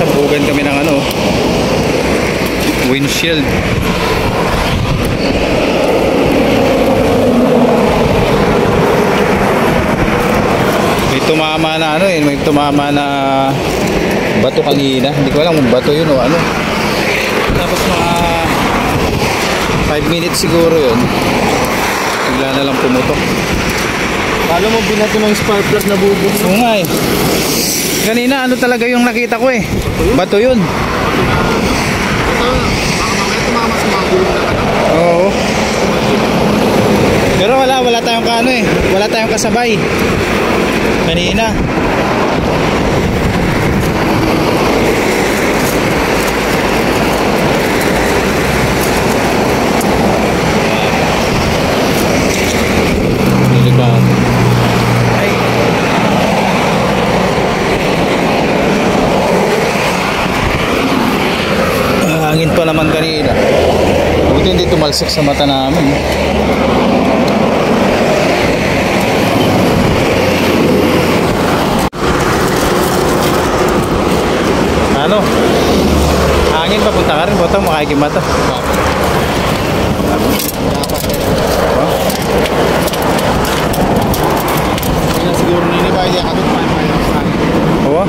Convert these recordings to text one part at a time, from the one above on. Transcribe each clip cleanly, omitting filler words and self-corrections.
sasabugan kami ng ano, windshield. May tumama na ano may tumama na bato kanina. Hindi ko alam kung bato yun o ano. Tapos mga 5 minutes siguro yun, bigla na lang pumutok. Kala mo binato ng spark plug na bubog. Oo nga eh. Kanina ano talaga yung nakita ko eh. Bato yun. Oo. Pero wala tayong kano eh. Wala tayong kasabay kanina. Hangin pa naman kanina. Buti hindi tumalsik sa mata namin. Ano? Hangin pa, punta ka rin. Botang makikimata. Kaya siguro nini ba hindi ako Oo.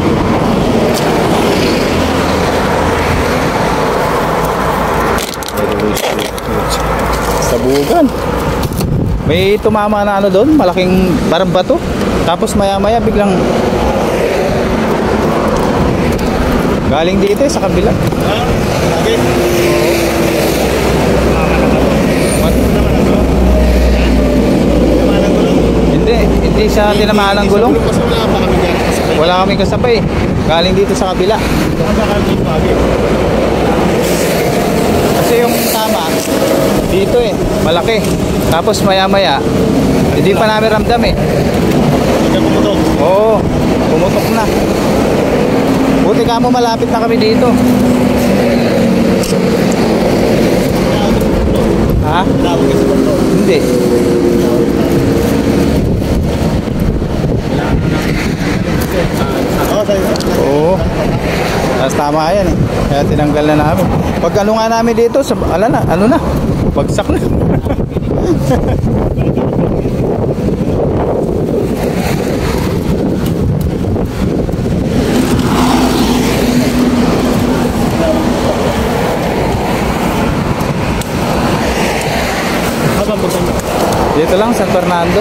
Sabugan. May tumama na ano doon, malaking parang bato. Tapos maya-maya biglang galing dito sa kabila. Okay. Hindi siya tinamaan ng gulong. Wala kami kasabay. Galing dito sa kabila. Kasi yung tama dito eh, malaki. Tapos maya-maya hindi pa namin ramdam eh. Pumutok. Oo, pumutok na. Buti ka mo malapit na kami dito. Ha? Hindi. Oo. Tapos tama yan eh. Kaya tinanggal na namin. Pag ano nga namin dito, ano na, bagsak na. Dito lang, San Fernando.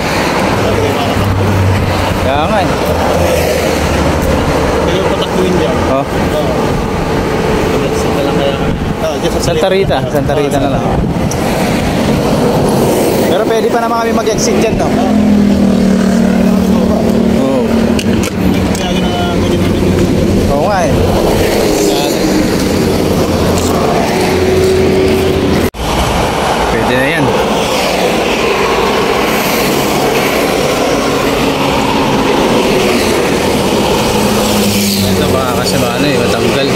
Kaya nga eh. Yung patakbuhin dyan. Oh. Santa Rita na lang. Pero pwede pa naman kami mag-exit dyan, no? Oo. Oo nga eh. Pwede na yan. Ito baka kasi ano eh, matanggal.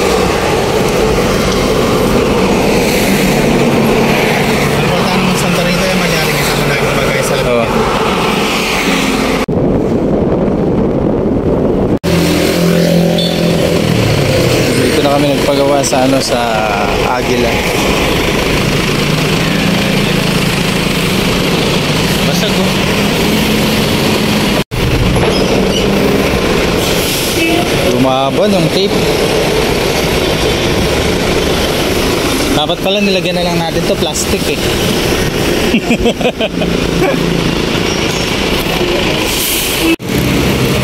Kami nagpagawa sa ano sa Agila. Basag ko. Lumabon yung tape. Dapat pala nilagyan na lang natin to plastic eh.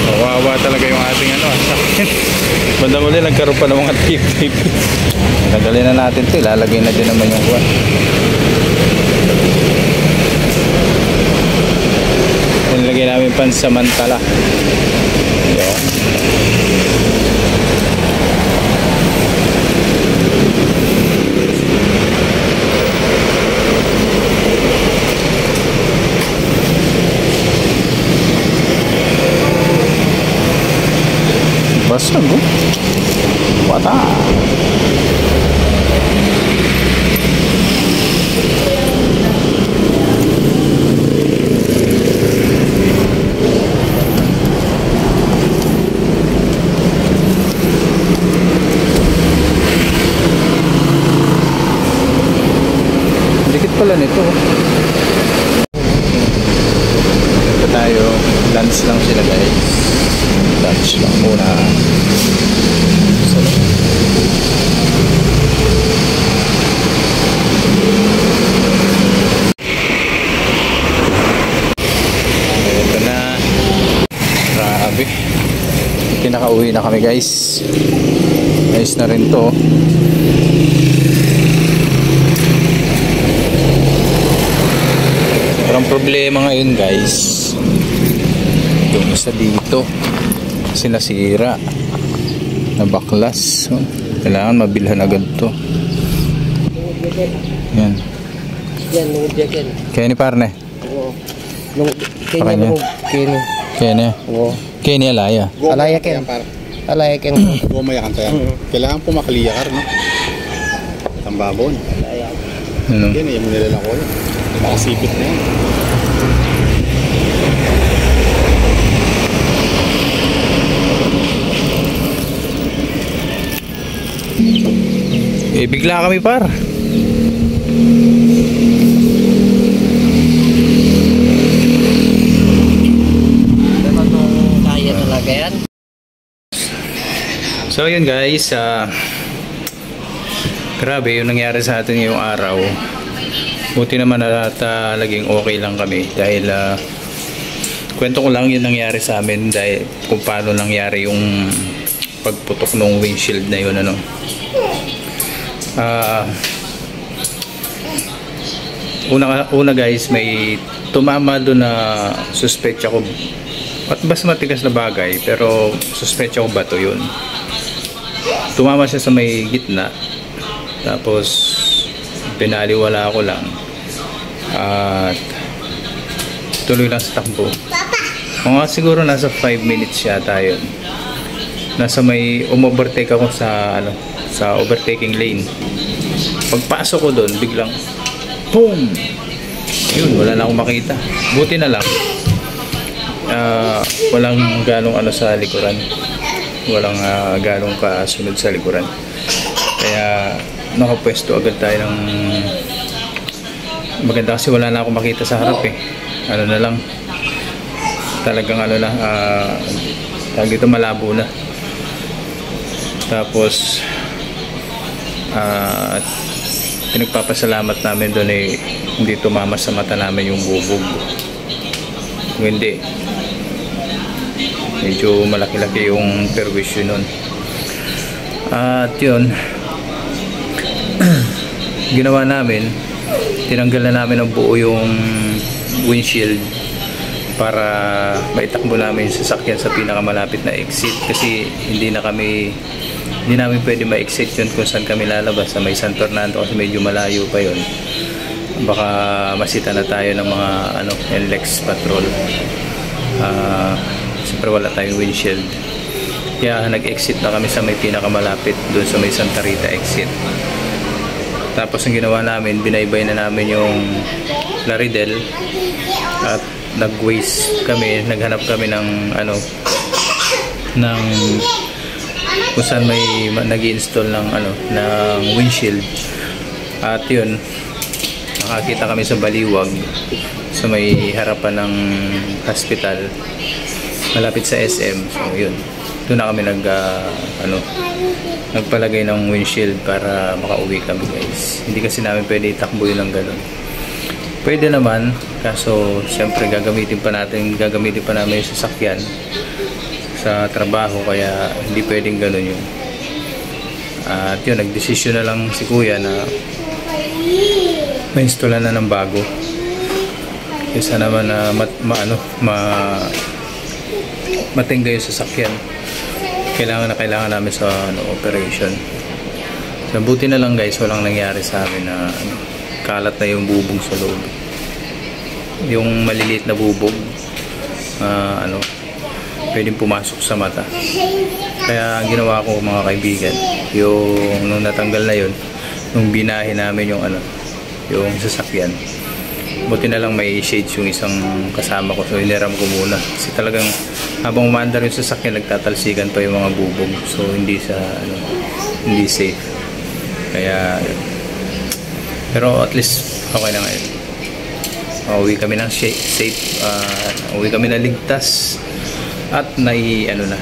Kawawa talaga yung ating ano sakyan. Banda muli nagkaroon pa ng mga tape. Tagalin na natin ito, ilalagay na din naman yung kuwan. Nilagay namin pansamantala. Yan. Basag oh. Wata. pala nito. Ito tayo. Lunch lang sila guys. Lunch lang muna. Ito na. Grabe. Kinakauwi na kami guys. Ayos na rin to. Parang problema ngayon guys, yung isa dito kasi nasira, nabaklas. Kailangan mabilhan agad to. Yan. Yan, nungod yan. Kaya ni parne? Oo. Kaya niya? Kaya niya? Oo. Kaya niya alaya? Alaya ken. Alaya ken. Gumaya kan tayo. Kailangan po makaliyakar, no? Tambabon. Ano? Yan, yung nilala ko yun. Makasipit na yan. Eh, bigla kami par. Kaya talaga yan. So yun guys, grabe yung nangyari sa atin ngayong araw. Buti naman at laging okay lang kami dahil kwento ko lang yung nangyari sa amin dahil kung paano nangyari yung pagputok ng windshield na yun ano. Una guys, may tumama doon na suspect ako at bas matigas na bagay pero suspect ako bato yun. Tumama siya sa may gitna tapos pinaliwala ko lang at tuloy lang sa takbo. Mga siguro nasa 5 minutes yata yun. Nasa may umovertake ako sa ano, sa overtaking lane. Pagpasok ko doon biglang boom, yun, wala na akong makita. Buti na lang walang ganong ano sa likuran, walang ganong kasunod sa likuran, kaya nakapwesto agad tayo ng maganda kasi wala na akong makita sa harap eh. Ano na lang, talagang ano na, tawag dito, malabo na. Tapos pinagpapasalamat namin doon eh hindi tumama sa mata namin yung bubog. Kung hindi, medyo malaki-laki yung perwisyo nun. At yun, ginawa namin, tinanggal na namin ang buo yung windshield para maitakbo namin yung sasakyan sa pinakamalapit na exit kasi hindi namin pwede ma-exit yun kung saan kami lalabas sa may San Fernando kasi medyo malayo pa yun. Baka masita na tayo ng mga ano, NLEX patrol. Siyempre wala tayong windshield, kaya nag-exit na kami sa may pinakamalapit doon sa may Santa Rita exit. Tapos ang ginawa namin, binaybay na namin yung Laridel at nag-waste kami, naghanap kami ng ano, ng kung saan may nag-i-install ng ano, ng windshield. At yun, nakakita kami sa Baliwag sa may harapan ng hospital malapit sa SM. So yun, doon na kami nagpalagay ng windshield para makauwi kami guys. Hindi kasi namin pwede itakbo yun ng ganun. Pwede naman, kaso siyempre gagamitin pa namin yung sasakyan sa trabaho, kaya hindi pwedeng ganun yun. At yun, nagdesisyon na lang si kuya na ma-installan na ng bago kaysa naman na matingga yung sasakyan. Kailangan namin sa operation. So, buti na lang guys, walang nangyari sa amin na kalat na yung bubog sa loob. Yung maliliit na bubog pwedeng pumasok sa mata. Kaya ang ginawa ko mga kaibigan, yung nung natanggal na yun, nung binahin namin yung yung sasakyan, buti na lang may shades yung isang kasama ko, so iniram ko muna kasi talagang habang umaandar yung sasakyan nagtatalsikan pa yung mga bubog, so hindi safe. Kaya Pero at least okay na ngayon. Uwi kami ng safe, uwi kami na ligtas at ano na,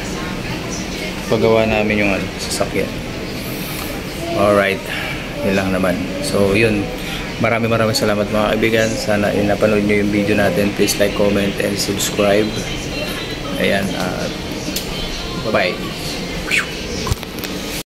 pagawa namin yung sasakyan. Alright, yun lang naman. So yun, maraming salamat mga kaibigan. Sana napanood nyo yung video natin. Please like, comment, and subscribe. Ayan, bye bye.